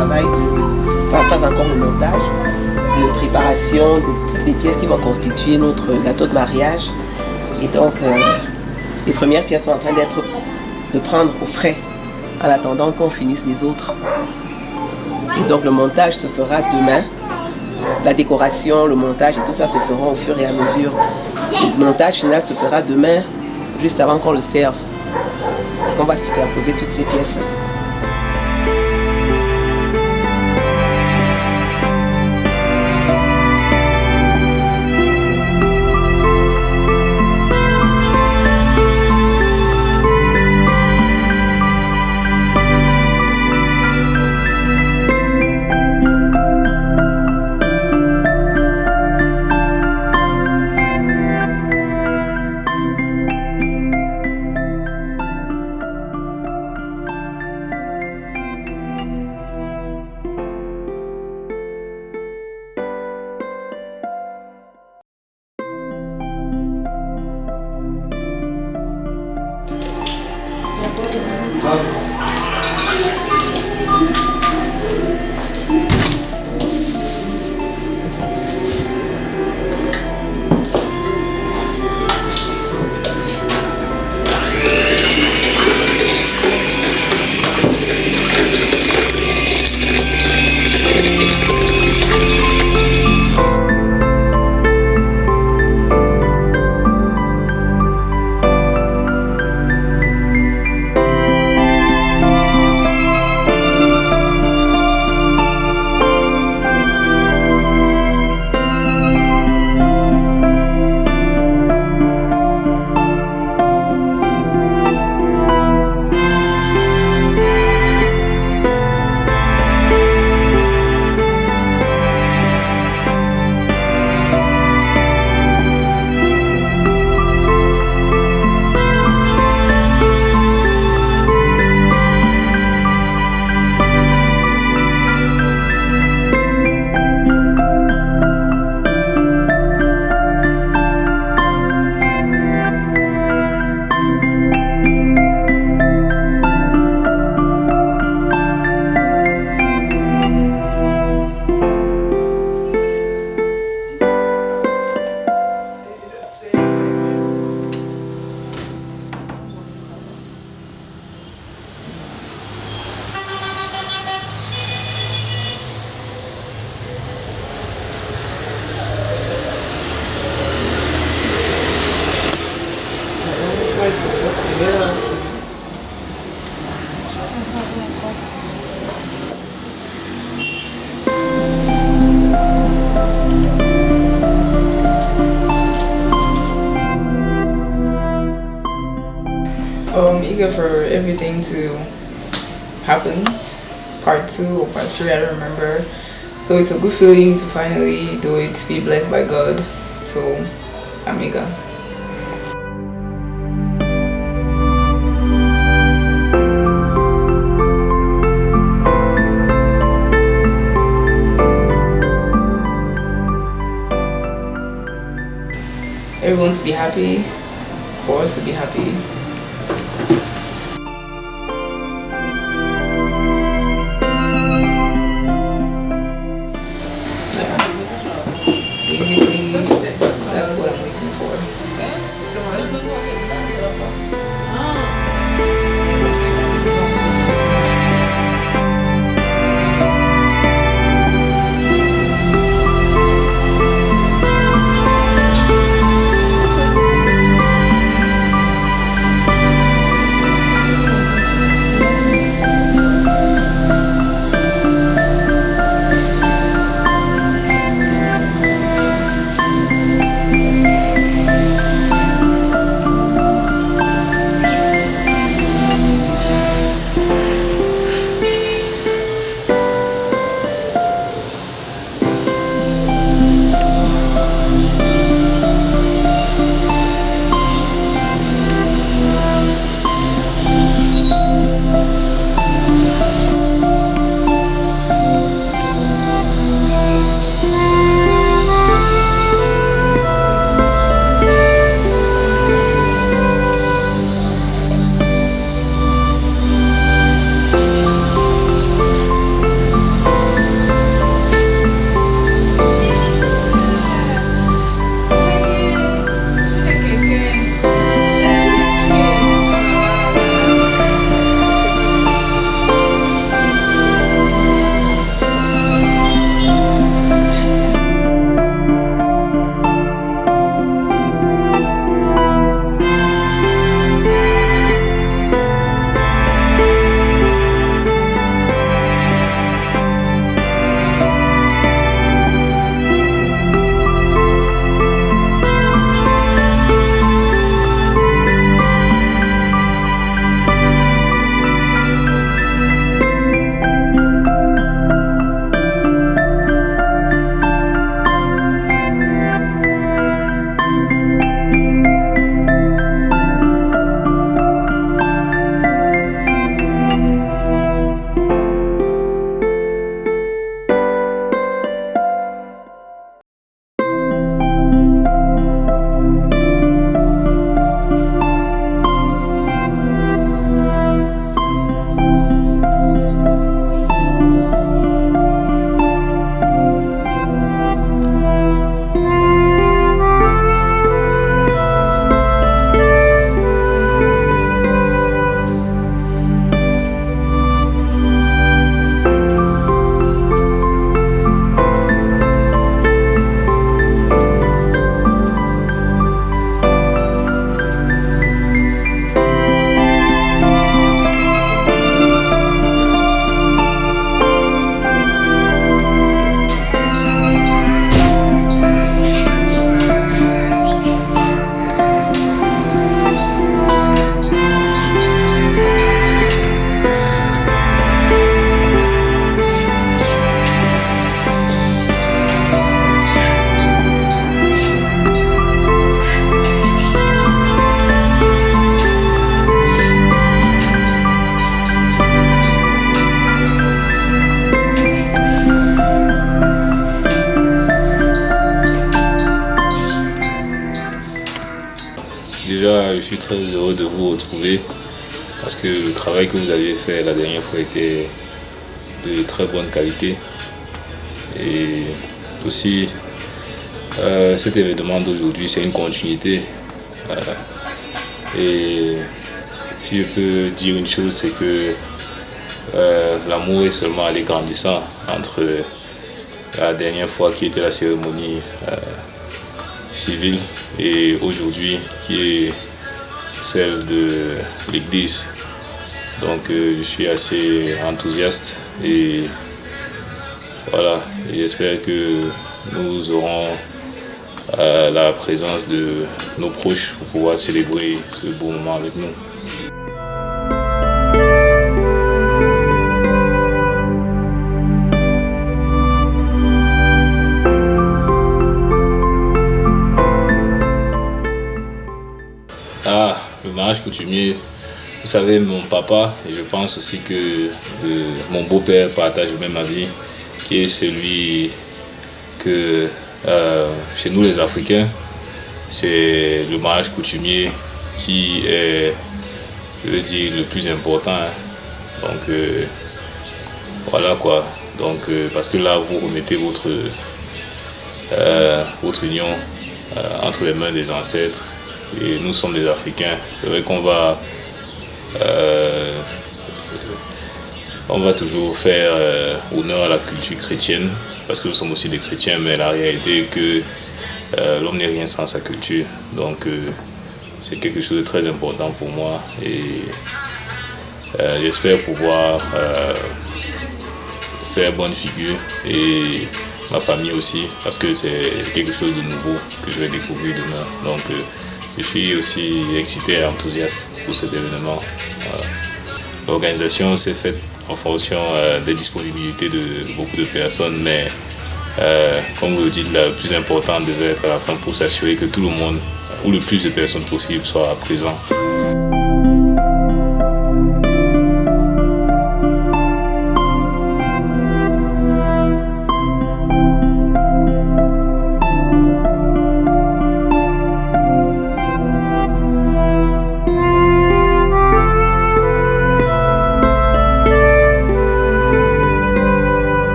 travail pas encore le montage, de préparation des pièces qui vont constituer notre gâteau de mariage. Et donc, les premières pièces sont en train de prendre au frais en attendant qu'on finisse les autres. Et donc, le montage se fera demain. La décoration, le montage et tout ça se feront au fur et à mesure. Le montage final se fera demain, juste avant qu'on le serve. Parce qu'on va superposer toutes ces pièces. Eager for everything to happen, part 2 or part 3, I don't remember. So it's a good feeling to finally do it, be blessed by God. So I'm eager. Everyone to be happy, for us to be happy. That's what I'm waiting for. déjà, je suis très heureux de vous retrouver parce que le travail que vous aviez fait la dernière fois était de très bonne qualité. Et aussi, cet événement d'aujourd'hui, c'est une continuité. Et si je peux dire une chose, c'est que l'amour est seulement allé grandissant entre la dernière fois qui était la cérémonie civile et aujourd'hui qui est celle de l'église. Donc je suis assez enthousiaste et voilà, j'espère que nous aurons la présence de nos proches pour pouvoir célébrer ce beau moment avec nous. Ah, le mariage coutumier, vous savez, mon papa, et je pense aussi que mon beau-père partage le même avis, qui est celui que chez nous les Africains, c'est le mariage coutumier qui est, je veux dire, le plus important. Donc voilà quoi. Donc parce que là vous remettez votre union entre les mains des ancêtres et nous sommes des Africains. C'est vrai qu'on va toujours faire honneur à la culture chrétienne parce que nous sommes aussi des chrétiens, mais la réalité est que l'homme n'est rien sans sa culture. Donc c'est quelque chose de très important pour moi et j'espère pouvoir faire bonne figure et ma famille aussi parce que c'est quelque chose de nouveau que je vais découvrir demain. Donc je suis aussi excité et enthousiaste pour cet événement. L'organisation s'est faite en fonction des disponibilités de beaucoup de personnes, mais comme vous le dites, le plus important devait être à la fin pour s'assurer que tout le monde, ou le plus de personnes possible, soient présents.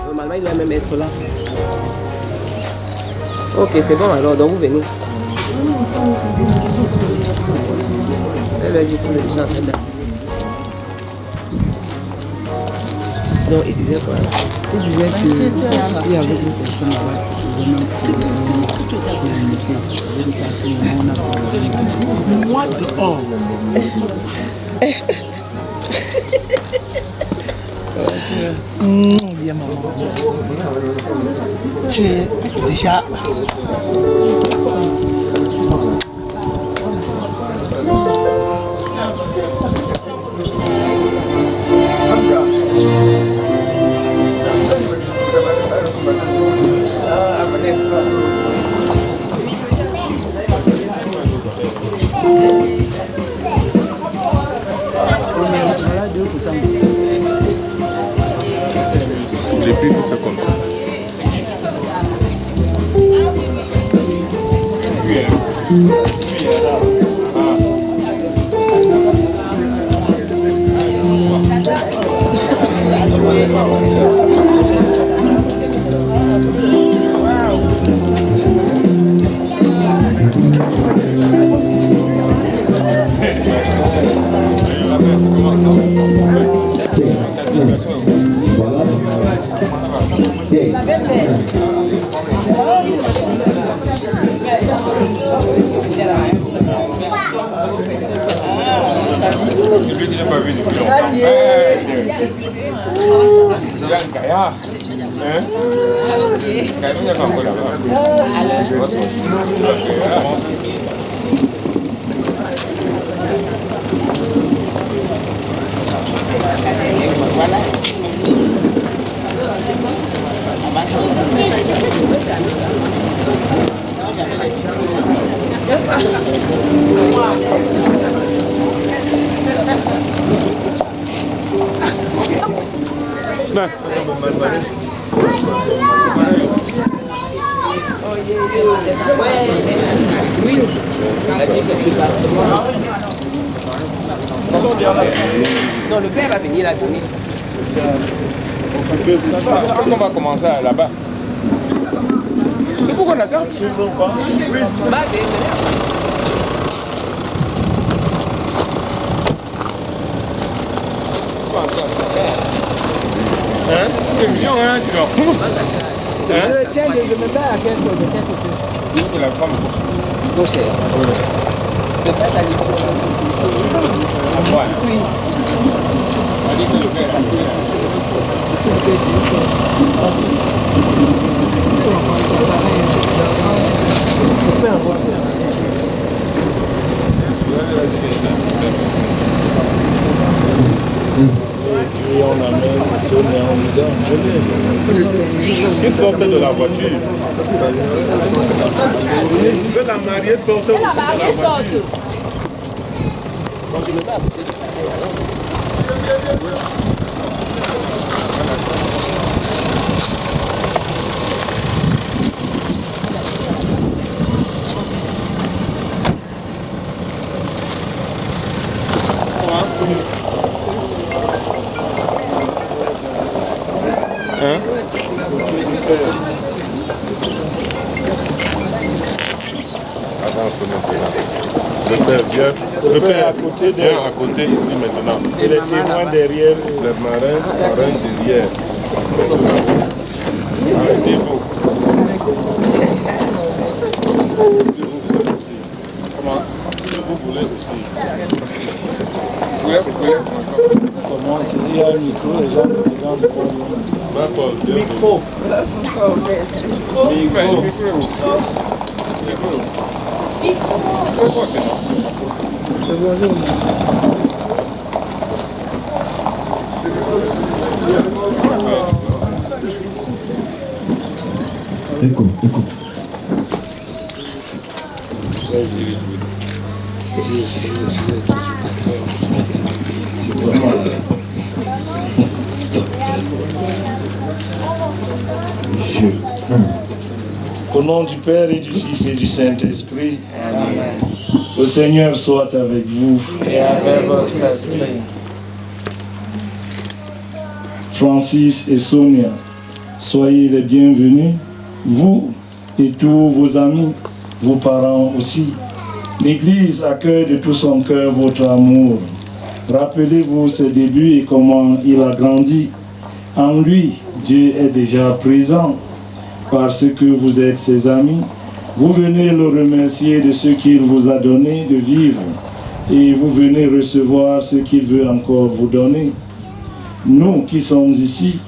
Normalement, il doit même être là. Ok, c'est bon alors, donc vous venez. Eh bien, du coup, le chat en train d'arriver. Donc, il disait quoi? Il disait qu'il y avait des personnes là-bas qui moi dehors. Bien, maman. Tu es déjà. J'ai pu faire comme ça. Je l'ai déjà pas vu depuis longtemps. C'est là le Gaïa. Hein? Gaïa, il n'y a pas encore là-bas. Je vois son Non, le père va venir la donner. C'est ça. On va commencer là-bas. C'est pourquoi on a ça? Oui. Hein? C'est mignon, hein, tu vois. Tiens, je ne mets pas à quel côté. C'est la femme gauche. Gauche. Le père a dit oui. Et on amène Sonia en dedans. Qui sortait de la voiture? C'est la mariée sortait aussi de la voiture. Hein? Le père vient. Le père à côté ici maintenant. Et les témoins derrière. Les marins derrière. Arrêtez-vous. Si vous voulez aussi. Comment? Si vous voulez aussi. Comment il y a un micro, les gens Micro. Écoute. Au nom du Père et du Fils et du Saint-Esprit, le Seigneur soit avec vous. et avec votre esprit. Francis et Sonia, soyez les bienvenus, vous et tous vos amis, vos parents aussi. L'Église accueille de tout son cœur votre amour. Rappelez-vous ses débuts et comment il a grandi. En lui, Dieu est déjà présent. Parce que vous êtes ses amis, vous venez le remercier de ce qu'il vous a donné de vivre et vous venez recevoir ce qu'il veut encore vous donner. nous qui sommes ici,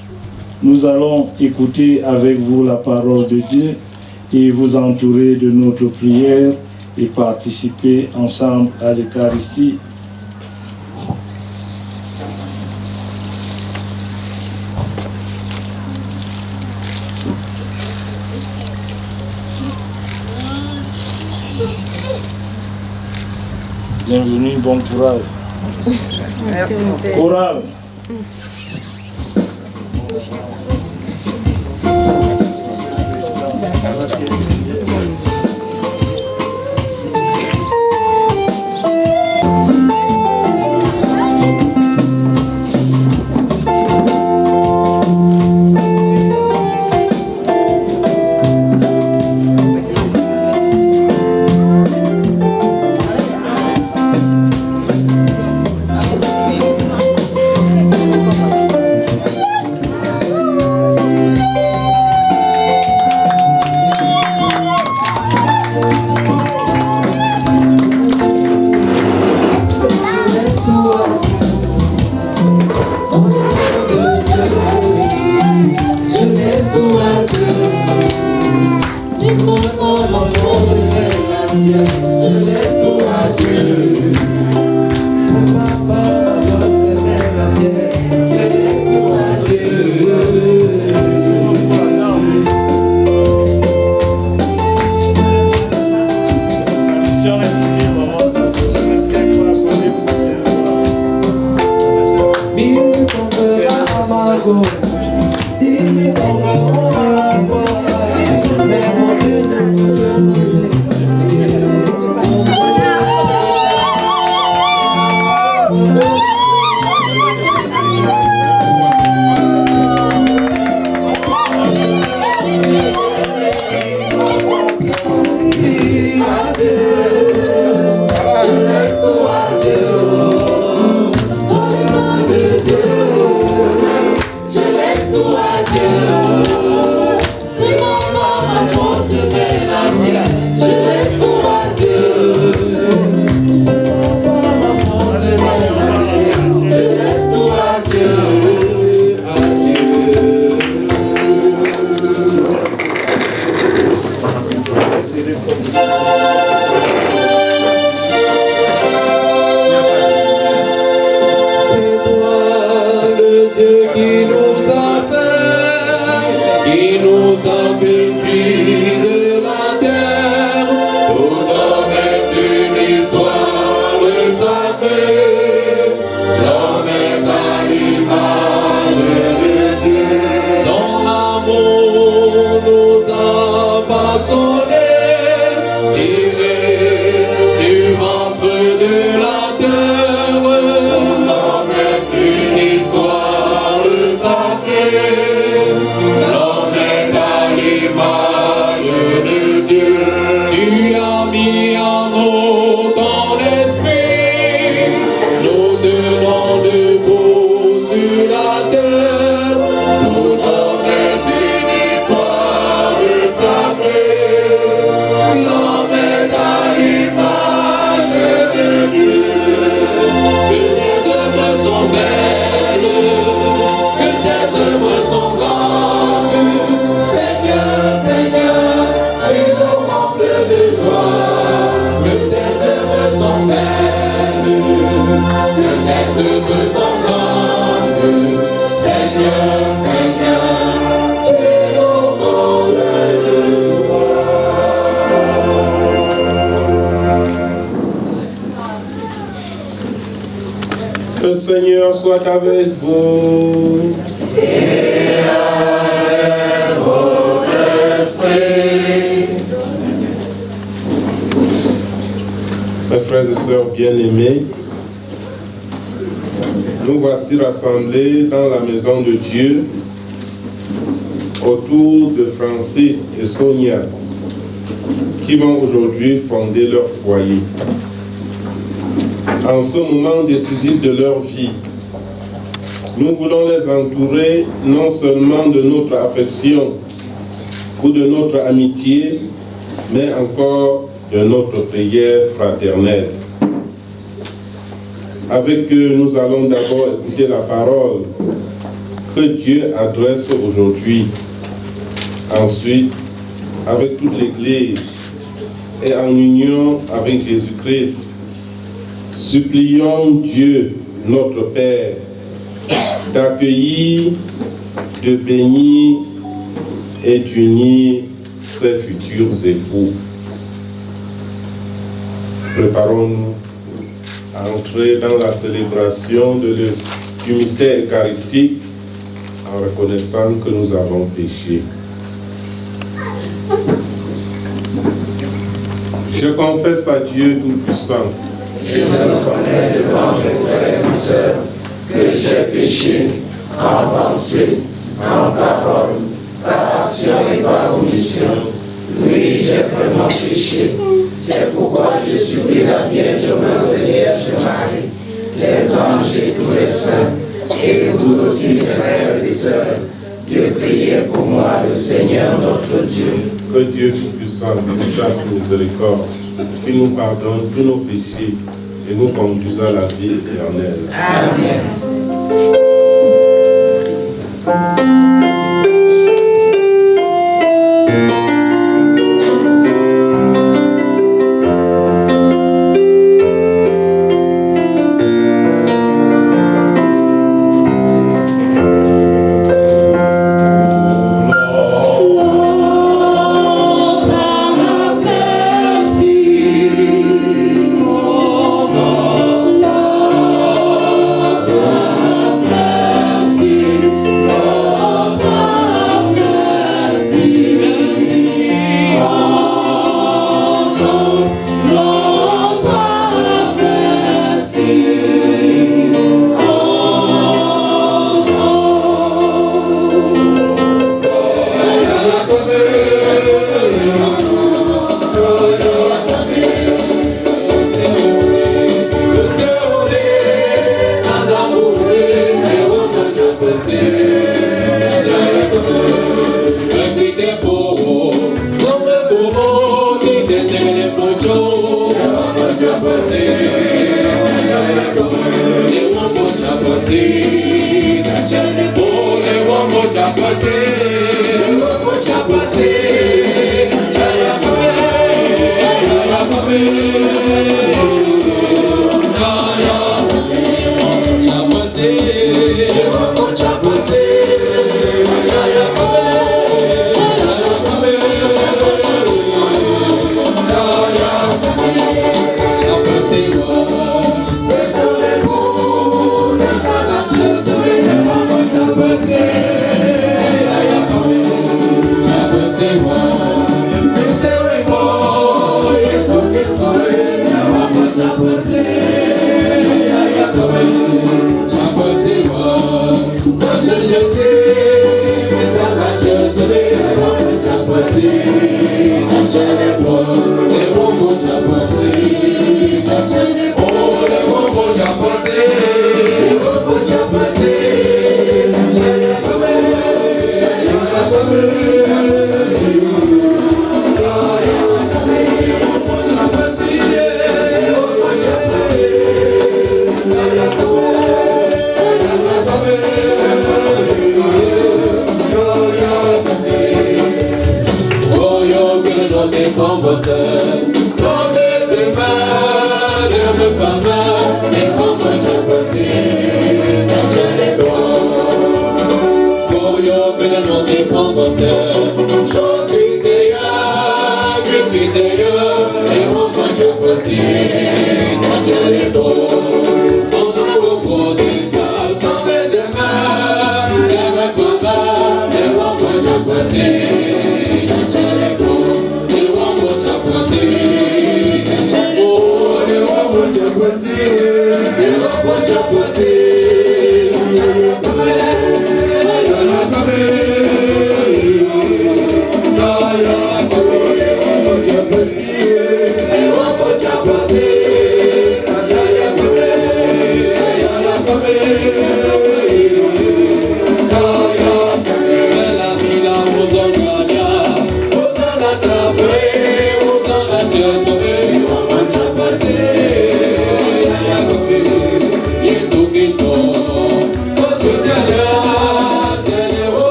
nous allons écouter avec vous la parole de Dieu et vous entourer de notre prière et participer ensemble à l'Eucharistie. Bienvenue, bon courage. Merci. Chorale. Le Seigneur soit avec vous. Et avec votre esprit. Mes frères et sœurs bien-aimés, nous voici rassemblés dans la maison de Dieu autour de Francis et Sonia qui vont aujourd'hui fonder leur foyer. En ce moment décisif de leur vie, nous voulons les entourer non seulement de notre affection ou de notre amitié, mais encore de notre prière fraternelle. Avec eux, nous allons d'abord écouter la parole que Dieu adresse aujourd'hui. Ensuite, avec toute l'Église et en union avec Jésus-Christ, supplions Dieu, notre Père, d'accueillir, de bénir et d'unir ses futurs époux. Préparons-nous à entrer dans la célébration du mystère eucharistique en reconnaissant que nous avons péché. Je confesse à Dieu Tout-Puissant. Et je reconnais devant mes frères et sœurs que j'ai péché en pensée, en parole, par action et par omission. Oui, j'ai vraiment péché. C'est pourquoi je supplie la Vierge Vierge Marie, les anges et tous les saints, et vous aussi, mes frères et sœurs, de prier pour moi, le Seigneur notre Dieu. Que Dieu Tout-Puissant nous fasse miséricorde, qu'il nous pardonne tous nos péchés et nous conduise à la vie éternelle. Amen.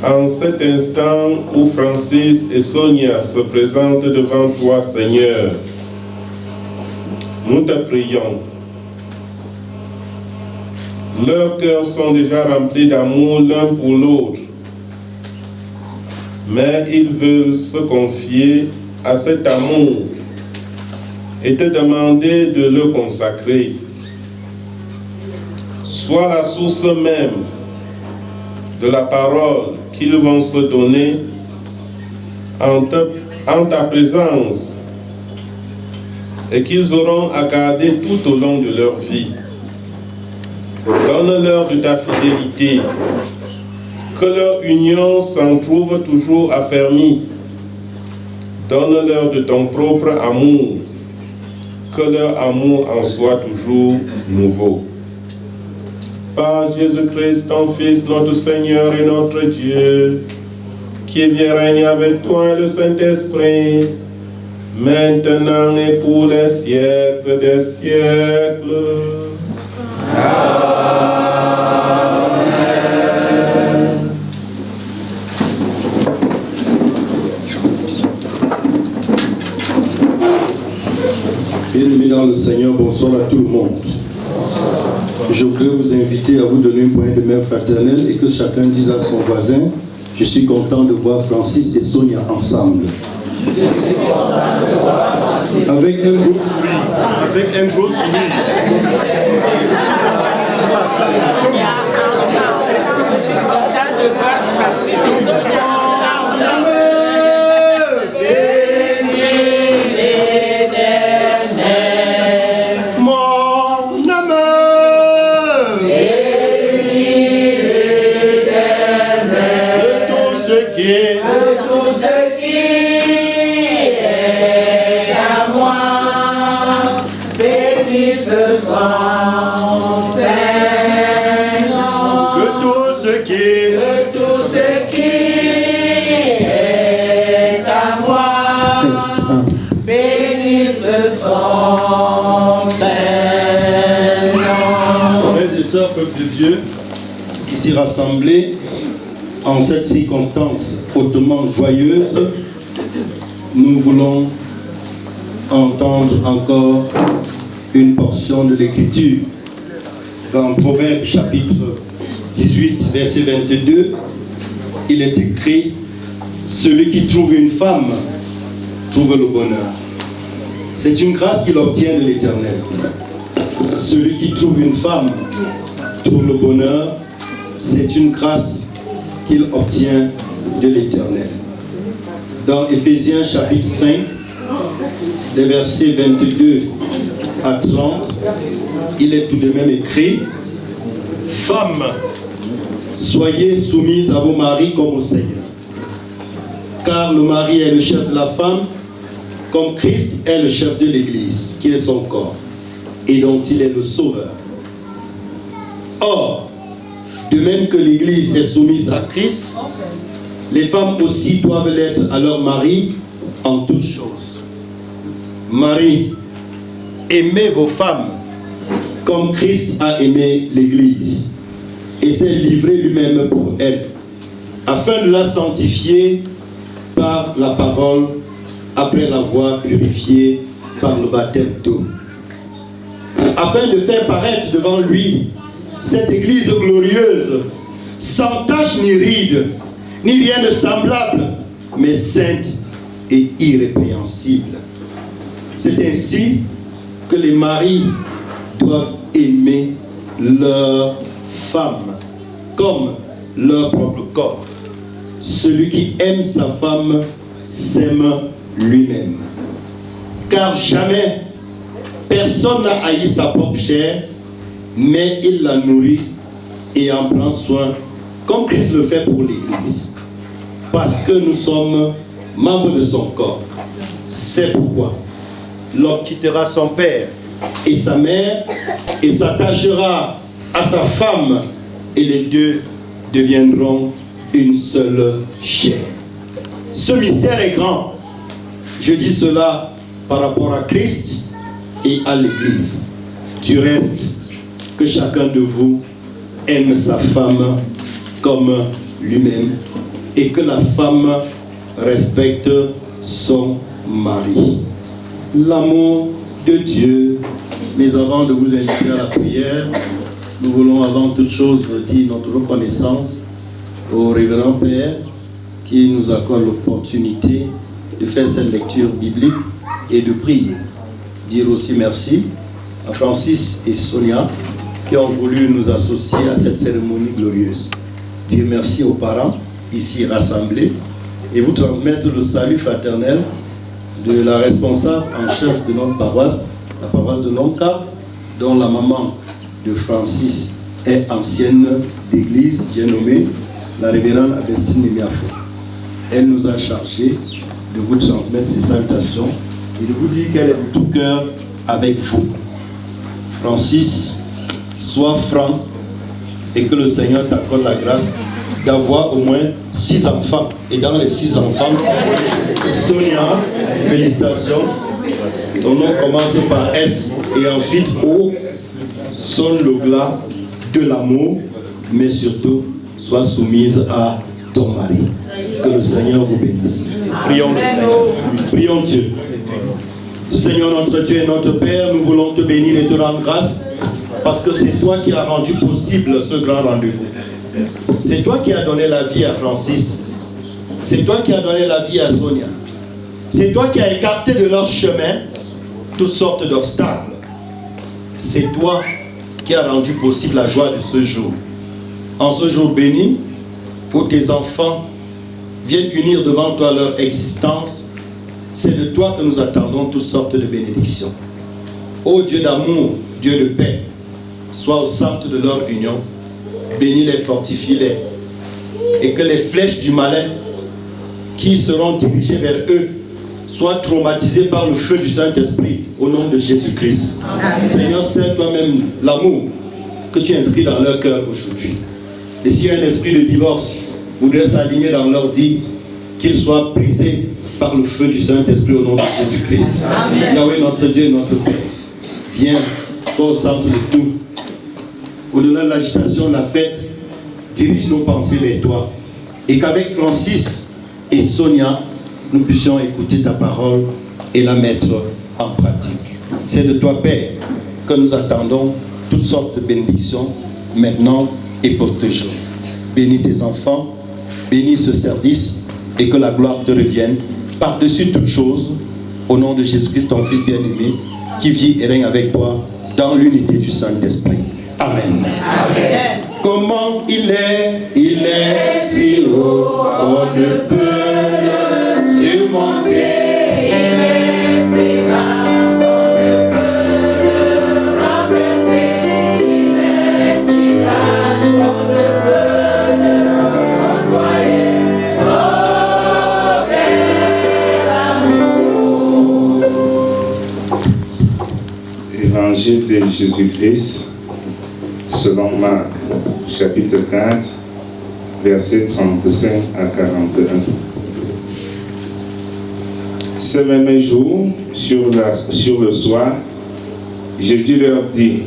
En cet instant où Francis et Sonia se présentent devant toi, Seigneur, nous te prions. Leurs cœurs sont déjà remplis d'amour l'un pour l'autre, mais ils veulent se confier à cet amour et te demander de le consacrer. Sois la source même de la parole qu'ils vont se donner en ta présence et qu'ils auront à garder tout au long de leur vie. Donne-leur de ta fidélité, que leur union s'en trouve toujours affermie. Donne-leur de ton propre amour, que leur amour en soit toujours nouveau. Par Jésus-Christ, ton Fils, notre Seigneur et notre Dieu, qui vient régner avec toi et le Saint-Esprit, maintenant et pour les siècles des siècles. Amen. Bien-aimés dans le Seigneur, bonsoir à tout le monde. Je voudrais vous inviter à vous donner une poignée de main fraternelle et que chacun dise à son voisin: je suis content de voir Francis et Sonia ensemble. Avec un gros sourire. Frères et sœurs, peuple de Dieu, ici rassemblés en cette circonstance hautement joyeuse, nous voulons entendre encore une portion de l'Écriture. Dans Proverbes chapitre 18, verset 22, il est écrit: celui qui trouve une femme trouve le bonheur. C'est une grâce qu'il obtient de l'Éternel. Celui qui trouve une femme trouve le bonheur. C'est une grâce qu'il obtient de l'Éternel. Dans Éphésiens chapitre 5, des versets 22 à 30, il est tout de même écrit: femmes, soyez soumises à vos maris comme au Seigneur. Car le mari est le chef de la femme, comme Christ est le chef de l'Église, qui est son corps, et dont il est le sauveur. Or, de même que l'Église est soumise à Christ, les femmes aussi doivent l'être à leur mari en toutes choses. Marie, aimez vos femmes comme Christ a aimé l'Église et s'est livré lui-même pour elle, afin de la sanctifier par la parole, après l'avoir purifiée par le baptême d'eau, afin de faire paraître devant lui cette Église glorieuse, sans tache ni ride, ni rien de semblable, mais sainte et irrépréhensible. C'est ainsi que les maris doivent aimer leur femme comme leur propre corps. Celui qui aime sa femme s'aime lui-même. Car jamais personne n'a haï sa propre chair, mais il la nourrit et en prend soin, comme Christ le fait pour l'Église, parce que nous sommes membres de son corps. C'est pourquoi l'homme quittera son père et sa mère et s'attachera à sa femme, et les deux deviendront une seule chair. Ce mystère est grand. Je dis cela par rapport à Christ et à l'Église. Du reste, que chacun de vous aime sa femme comme lui-même, et que la femme respecte son mari. L'amour de Dieu. Mais avant de vous inviter à la prière, nous voulons avant toute chose dire notre reconnaissance au révérend Père qui nous accorde l'opportunité de faire cette lecture biblique et de prier. Dire aussi merci à Francis et Sonia qui ont voulu nous associer à cette cérémonie glorieuse. Dire merci aux parents ici rassemblés et vous transmettre le salut fraternel de la responsable en chef de notre paroisse, la paroisse de Nonka, dont la maman de Francis est ancienne d'église, bien nommée la révérende Augustine Miafo. Elle nous a chargé de vous transmettre ces salutations et de vous dire qu'elle est de tout cœur avec vous. Francis, sois franc et que le Seigneur t'accorde la grâce d'avoir au moins 6 enfants. Et dans les 6 enfants, Sonia, félicitations. Ton nom commence par S et ensuite O, sonne le glas de l'amour, mais surtout, sois soumise à ton mari. Que le Seigneur vous bénisse. Prions le Seigneur. Prions Dieu. Seigneur notre Dieu et notre Père, nous voulons te bénir et te rendre grâce parce que c'est toi qui as rendu possible ce grand rendez-vous. C'est toi qui as donné la vie à Francis. C'est toi qui as donné la vie à Sonia. C'est toi qui as écarté de leur chemin toutes sortes d'obstacles. C'est toi qui as rendu possible la joie de ce jour. En ce jour béni, où tes enfants viennent unir devant toi leur existence, c'est de toi que nous attendons toutes sortes de bénédictions. Ô Dieu d'amour, Dieu de paix, sois au centre de leur union, bénis-les, fortifie-les, et que les flèches du malin qui seront dirigées vers eux soient traumatisées par le feu du Saint-Esprit au nom de Jésus-Christ. Seigneur, c'est toi-même l'amour que tu inscris dans leur cœur aujourd'hui. Et s'il y a un esprit de divorce voudrait s'aligner dans leur vie, qu'il soit brisé par le feu du Saint-Esprit au nom de Jésus-Christ. Yahweh, notre Dieu, notre Père, viens, sois au centre de tout. Au-delà de l'agitation, la fête, dirige nos pensées vers toi. Et qu'avec Francis et Sonia, nous puissions écouter ta parole et la mettre en pratique. C'est de toi, Père, que nous attendons toutes sortes de bénédictions, maintenant et pour toujours. Bénis tes enfants, bénis ce service, et que la gloire te revienne par-dessus toutes choses, au nom de Jésus-Christ, ton Fils bien-aimé, qui vit et règne avec toi dans l'unité du Saint-Esprit. Amen. Amen. Comment il est si haut, on ne peut le surmonter. Il est si bas, on ne peut le rabaisser. Il est si large, on ne peut le côtoyer. Oh, quel amour! Évangile de Jésus-Christ selon Marc, chapitre 4, versets 35 à 41. Ce même jour, sur le soir, Jésus leur dit,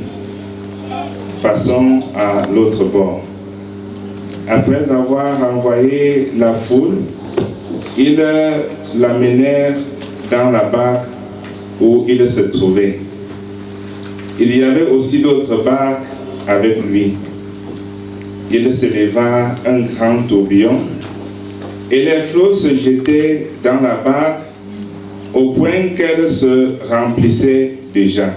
passons à l'autre bord. Après avoir envoyé la foule, ils l'amenèrent dans la barque où il se trouvait. Il y avait aussi d'autres barques avec lui. Il s'éleva un grand tourbillon et les flots se jetaient dans la barque au point qu'elle se remplissait déjà.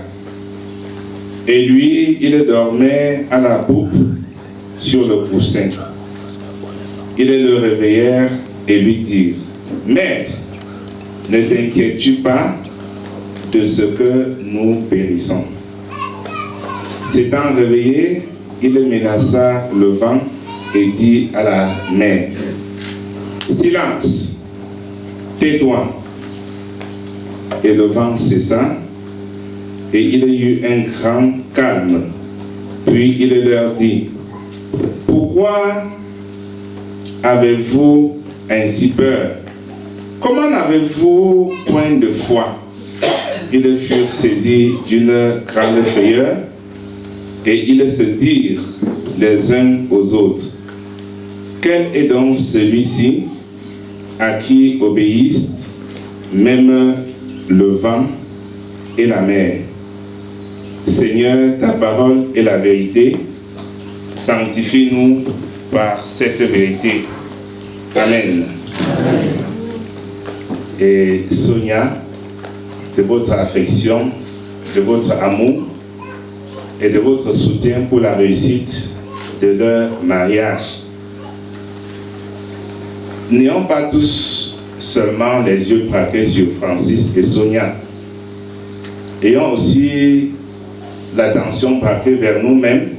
Et lui, il dormait à la poupe sur le coussin. Ils le réveillèrent et lui dirent, « Maître, ne t'inquiètes-tu pas de ce que nous périssons ?» S'étant réveillé, il menaça le vent et dit à la mer, « Silence, tais-toi !» Et le vent cessa, et il y eut un grand calme. Puis il leur dit, « Pourquoi avez-vous ainsi peur? Comment n'avez-vous point de foi ?» Ils furent saisis d'une grande frayeur, et ils se dirent les uns aux autres, « Qu'est-ce qui nous arrive? » Quel est donc celui-ci à qui obéissent même le vent et la mer? Seigneur, ta parole est la vérité. Sanctifie-nous par cette vérité. Amen. Amen. Et Sonia, de votre affection, de votre amour et de votre soutien pour la réussite de leur mariage. N'ayons pas tous seulement les yeux braqués sur Francis et Sonia. Ayons aussi l'attention braquée vers nous-mêmes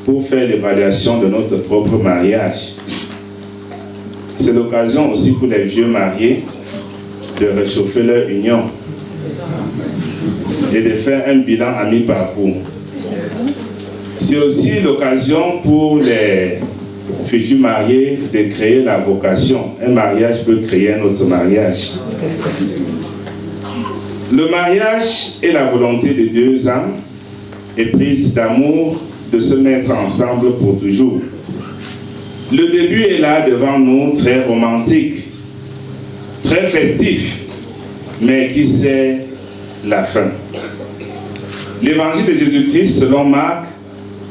pour faire l'évaluation de notre propre mariage. C'est l'occasion aussi pour les vieux mariés de réchauffer leur union et de faire un bilan à mi-parcours. C'est aussi l'occasion pour les futurs mariés de créer la vocation. Un mariage peut créer un autre mariage. Le mariage est la volonté de deux âmes éprises d'amour de se mettre ensemble pour toujours. Le début est là devant nous, très romantique, très festif, mais qui sait la fin. L'évangile de Jésus-Christ, selon Marc,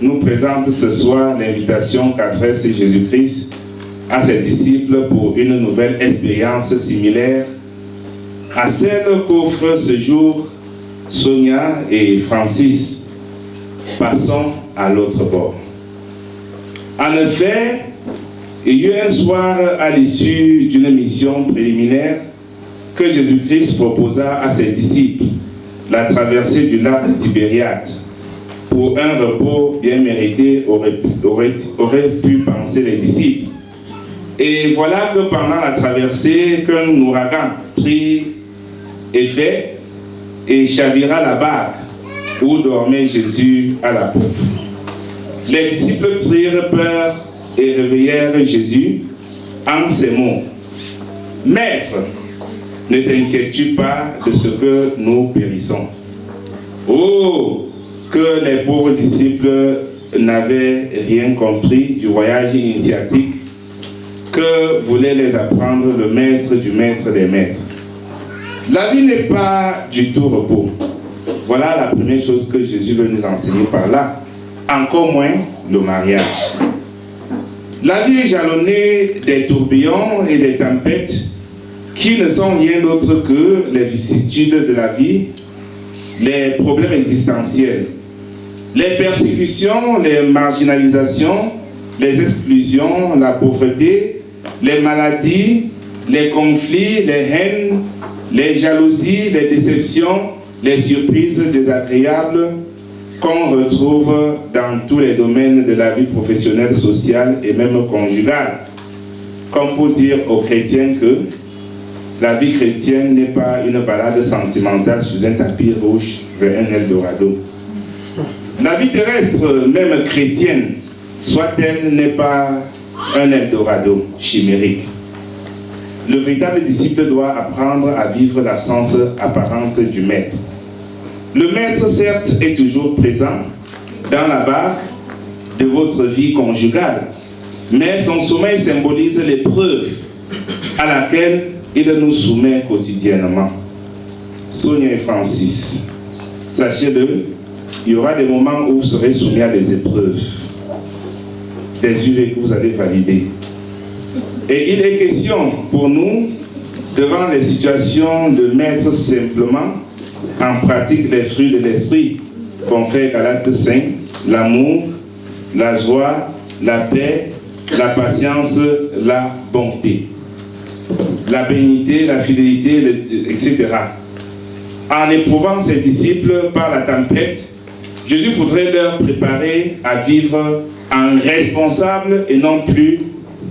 nous présente ce soir l'invitation qu'adresse Jésus-Christ à ses disciples pour une nouvelle expérience similaire à celle qu'offrent ce jour Sonia et Francis. Passons à l'autre bord. En effet, il y eut un soir à l'issue d'une mission préliminaire que Jésus-Christ proposa à ses disciples la traversée du lac de Tibériade. Pour un repos bien mérité, auraient pu penser les disciples. Et voilà que pendant la traversée, qu'un ouragan prit effet et chavira la barque où dormait Jésus à la poupe. Les disciples prirent peur et réveillèrent Jésus en ces mots. « Maître, ne t'inquiètes-tu pas de ce que nous périssons? » Oh, que les pauvres disciples n'avaient rien compris du voyage initiatique que voulait les apprendre le maître du maître des maîtres. La vie n'est pas du tout repos. Voilà la première chose que Jésus veut nous enseigner par là. Encore moins le mariage. La vie est jalonnée des tourbillons et des tempêtes qui ne sont rien d'autre que les vicissitudes de la vie, les problèmes existentiels, les persécutions, les marginalisations, les exclusions, la pauvreté, les maladies, les conflits, les haines, les jalousies, les déceptions, les surprises désagréables qu'on retrouve dans tous les domaines de la vie professionnelle, sociale et même conjugale. Comme pour dire aux chrétiens que la vie chrétienne n'est pas une balade sentimentale sous un tapis rouge vers un Eldorado. La vie terrestre, même chrétienne, soit-elle, n'est pas un Eldorado chimérique. Le véritable disciple doit apprendre à vivre l'absence apparente du maître. Le maître, certes, est toujours présent dans la barque de votre vie conjugale, mais son sommeil symbolise l'épreuve à laquelle il nous soumet quotidiennement. Sonia et Francis, sachez-le, il y aura des moments où vous serez soumis à des épreuves, des UV que vous allez valider. Et il est question pour nous, devant les situations, de mettre simplement en pratique les fruits de l'esprit, qu'on fait Galates 5, l'amour, la joie, la paix, la patience, la bonté, la bénignité, la fidélité, etc. En éprouvant ses disciples par la tempête, Jésus voudrait leur préparer à vivre en responsable et non plus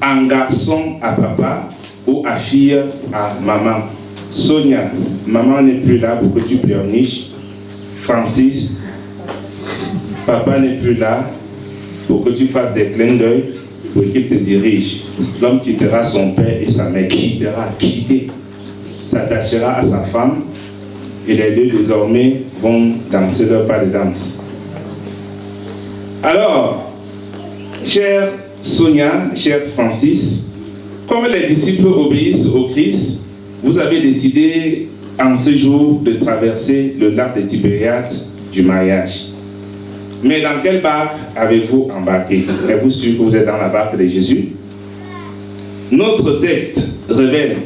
en garçon à papa ou à fille à maman. Sonia, maman n'est plus là pour que tu pleurniches. Francis, papa n'est plus là pour que tu fasses des clins d'œil pour qu'il te dirige. L'homme quittera son père et sa mère, quittera, s'attachera à sa femme et les deux désormais vont danser leur pas de danse. Alors, chers Sonia, cher Francis, comme les disciples obéissent au Christ, vous avez décidé en ce jour de traverser le lac de Tibériade du mariage. Mais dans quelle barque avez-vous embarqué? Êtes-vous sûr que vous êtes dans la barque de Jésus? Notre texte révèle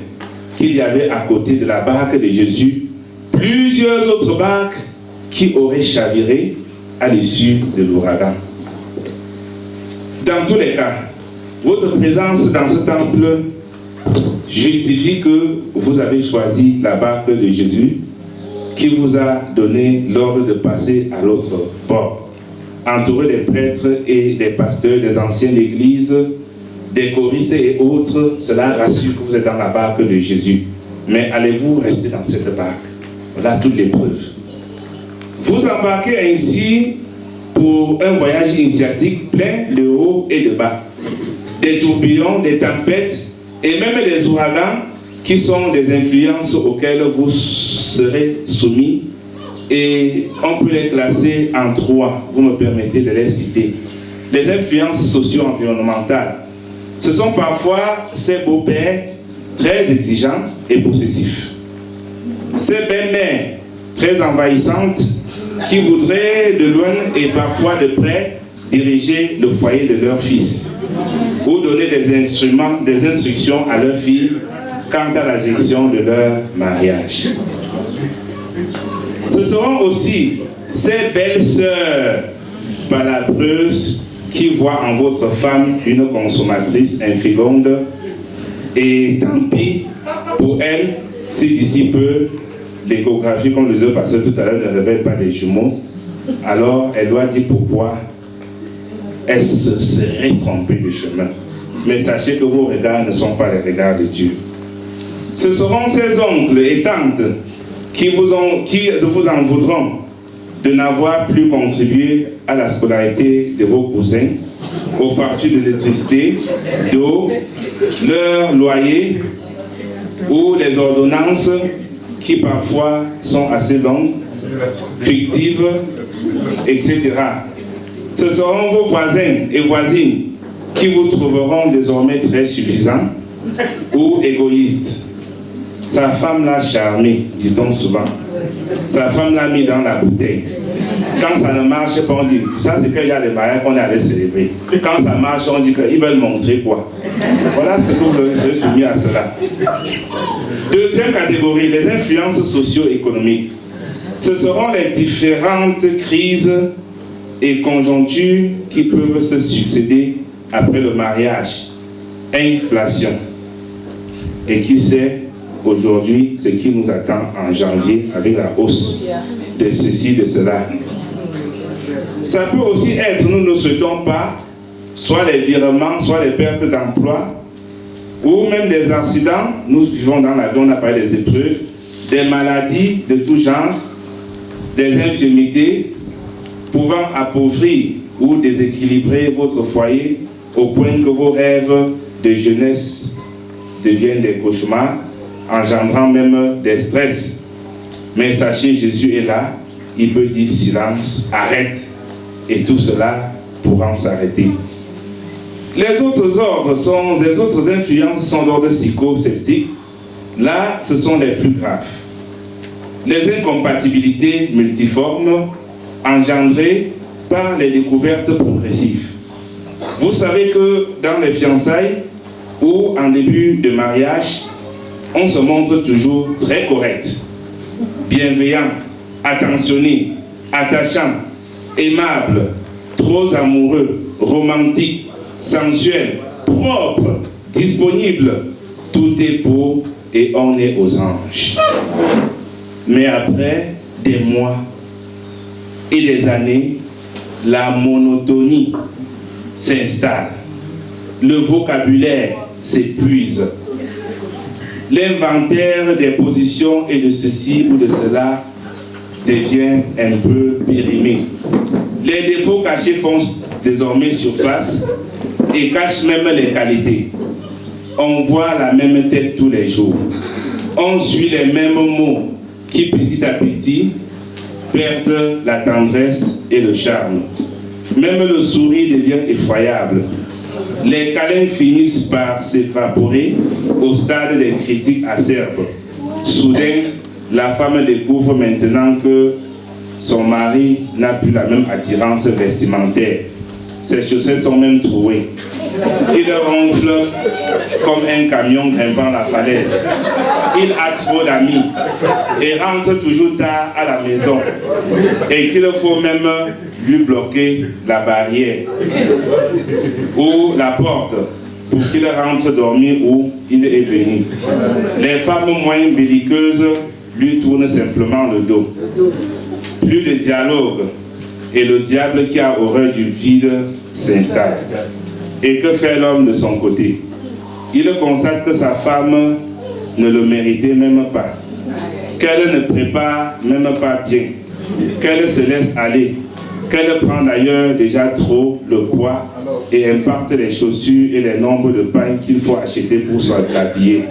qu'il y avait à côté de la barque de Jésus plusieurs autres barques qui auraient chaviré à l'issue de l'ouragan. Dans tous les cas, votre présence dans ce temple justifie que vous avez choisi la barque de Jésus qui vous a donné l'ordre de passer à l'autre bord. Entouré des prêtres et des pasteurs, des anciens d'église, des choristes et autres, cela rassure que vous êtes dans la barque de Jésus. Mais allez-vous rester dans cette barque? Voilà toutes les preuves. Vous embarquez ainsi pour un voyage initiatique plein de haut et de bas. Des tourbillons, des tempêtes et même des ouragans qui sont des influences auxquelles vous serez soumis. Et on peut les classer en trois, vous me permettez de les citer. Les influences socio-environnementales. Ce sont parfois ces beaux-pères très exigeants et possessifs. Ces belles-mères très envahissantes qui voudraient de loin et parfois de près diriger le foyer de leur fils ou donner des instructions à leurs filles quant à la gestion de leur mariage. Ce seront aussi ces belles sœurs palabreuses qui voient en votre femme une consommatrice inféconde et tant pis pour elle si d'ici peu l'échographie, comme le disait pasteur tout à l'heure, ne révèle pas les jumeaux. Alors elle doit dire pourquoi elle se serait trompée de chemin. Mais sachez que vos regards ne sont pas les regards de Dieu. Ce seront ces oncles et tantes qui vous en voudront de n'avoir plus contribué à la scolarité de vos cousins, aux factures d'électricité, d'eau, leur loyer ou les ordonnances qui parfois sont assez longues, fictives, etc. Ce seront vos voisins et voisines qui vous trouveront désormais très suffisants ou égoïstes. Sa femme l'a charmé, dit-on souvent. Sa femme l'a mis dans la bouteille. Quand ça ne marche pas, on dit, ça c'est qu'il y a des mariages qu'on est allé célébrer. Quand ça marche, on dit qu'ils veulent montrer quoi. Voilà ce que vous serez soumis à cela. Deuxième catégorie, les influences socio-économiques. Ce seront les différentes crises et conjonctures qui peuvent se succéder après le mariage. Inflation. Et qui sait aujourd'hui ce qui nous attend en janvier avec la hausse de ceci, de cela. Ça peut aussi être, nous ne souhaitons pas, soit les virements, soit les pertes d'emploi, ou même des accidents. Nous vivons dans l'avion, on a parlé des épreuves, des maladies de tout genre, des infirmités pouvant appauvrir ou déséquilibrer votre foyer au point que vos rêves de jeunesse deviennent des cauchemars, engendrant même des stress. Mais sachez, Jésus est là, il peut dire silence, arrête, et tout cela pourra s'arrêter. Les autres influences sont d'ordre psycho-sceptique. Là, ce sont les plus graves. Les incompatibilités multiformes engendrées par les découvertes progressives. Vous savez que dans les fiançailles ou en début de mariage, on se montre toujours très correct, bienveillant, attentionné, attachant, aimable, trop amoureux, romantique, sensuel, propre, disponible. Tout est beau et on est aux anges. Mais après des mois et des années, la monotonie s'installe. Le vocabulaire s'épuise. L'inventaire des positions et de ceci ou de cela devient un peu périmé. Les défauts cachés font désormais surface et cachent même les qualités. On voit la même tête tous les jours. On suit les mêmes mots qui petit à petit perdent la tendresse et le charme. Même le sourire devient effroyable. Les câlins finissent par s'évaporer au stade des critiques acerbes. Soudain, la femme découvre maintenant que son mari n'a plus la même attirance vestimentaire. Ses chaussettes sont même trouées. Il ronfle comme un camion grimpant la falaise. Il a trop d'amis et rentre toujours tard à la maison. Et qu'il faut même lui bloquer la barrière ou la porte pour qu'il rentre dormir où il est venu. Les femmes moins belliqueuses lui tournent simplement le dos. Plus de dialogue et le diable qui a horreur du vide s'installe. Et que fait l'homme de son côté? Il constate que sa femme ne le méritait même pas, qu'elle ne prépare même pas bien, qu'elle se laisse aller, qu'elle prend d'ailleurs déjà trop le poids et impacte les chaussures et les nombres de pains qu'il faut acheter pour s'habiller.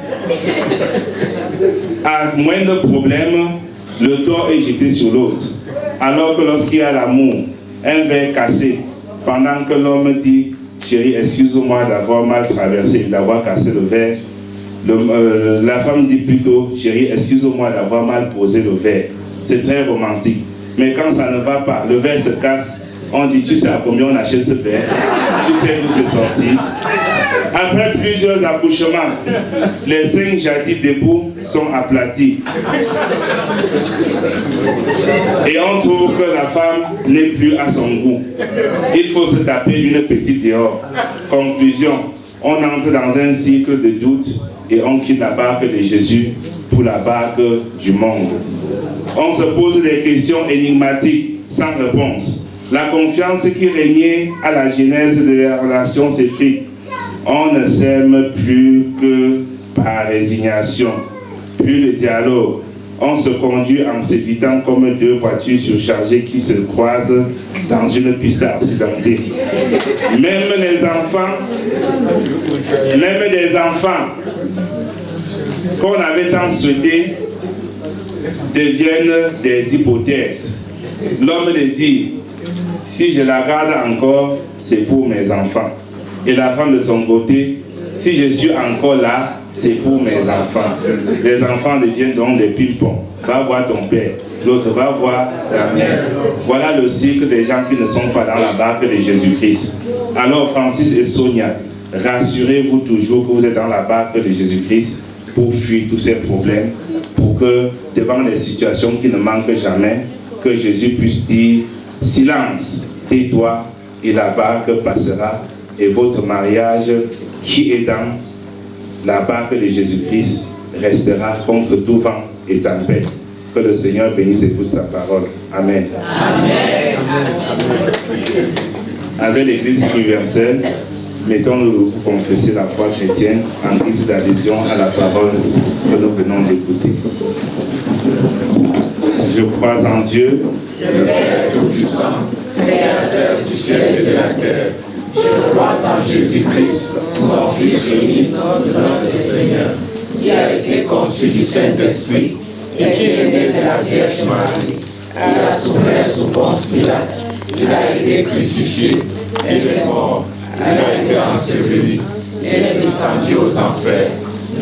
À moindre problème, le tort est jeté sur l'autre. Alors que lorsqu'il y a l'amour, un verre cassé, pendant que l'homme dit « Chérie, excuse-moi d'avoir mal traversé, d'avoir cassé le verre », la femme dit plutôt « Chérie, excuse-moi d'avoir mal posé le verre ». C'est très romantique. Mais quand ça ne va pas, le verre se casse, on dit « Tu sais à combien on achète ce verre? Tu sais d'où c'est sorti ?» Après plusieurs accouchements, les seins jadis debout sont aplatis. Et on trouve que la femme n'est plus à son goût. Il faut se taper une petite dehors. Conclusion, on entre dans un cycle de doute et on quitte la barque de Jésus pour la barque du monde. On se pose des questions énigmatiques sans réponse. La confiance qui régnait à la genèse de la relation s'effrite. On ne s'aime plus que par résignation. Plus de dialogue. On se conduit en s'évitant comme deux voitures surchargées qui se croisent dans une piste accidentée. Même des enfants qu'on avait tant souhaité deviennent des hypothèses. L'homme le dit, si je la garde encore, c'est pour mes enfants. Et la femme de son côté, si je suis encore là, c'est pour mes enfants. Les enfants deviennent donc des ping-pong. Va voir ton père, l'autre va voir ta mère. Voilà le cycle des gens qui ne sont pas dans la barque de Jésus-Christ. Alors Francis et Sonia, rassurez-vous toujours que vous êtes dans la barque de Jésus-Christ pour fuir tous ces problèmes, pour que devant les situations qui ne manquent jamais, que Jésus puisse dire « Silence, tais-toi et la barque passera » et votre mariage qui est dans la barque de Jésus-Christ restera contre tout vent et tempête. Que le Seigneur bénisse et toute sa parole. Amen. Amen. Avec l'Église universelle, mettons-nous pour confesser la foi chrétienne en guise d'adhésion à la parole que nous venons d'écouter. Je crois en Dieu, le Père Tout-Puissant, Créateur du ciel et de la terre. Je crois en Jésus-Christ, son Fils unique, notre Seigneur, qui a été conçu du Saint-Esprit et qui est né de la Vierge Marie. Il a souffert sous Ponce Pilate, il a été crucifié, il est mort, il a été enseveli, il est descendu aux enfers.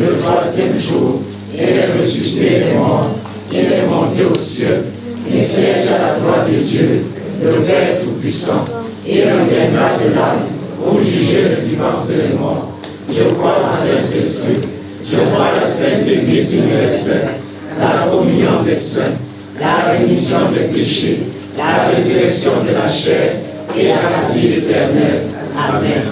Le troisième jour, il est ressuscité des morts, il est monté au ciel, il siège à la droite de Dieu, le Père Tout-Puissant. Il reviendra de là pour juger les vivants et les morts. Je crois en Saint-Esprit, je crois à la Sainte Église universelle, la communion des saints, la rémission des péchés, la résurrection de la chair et à la vie éternelle. Amen.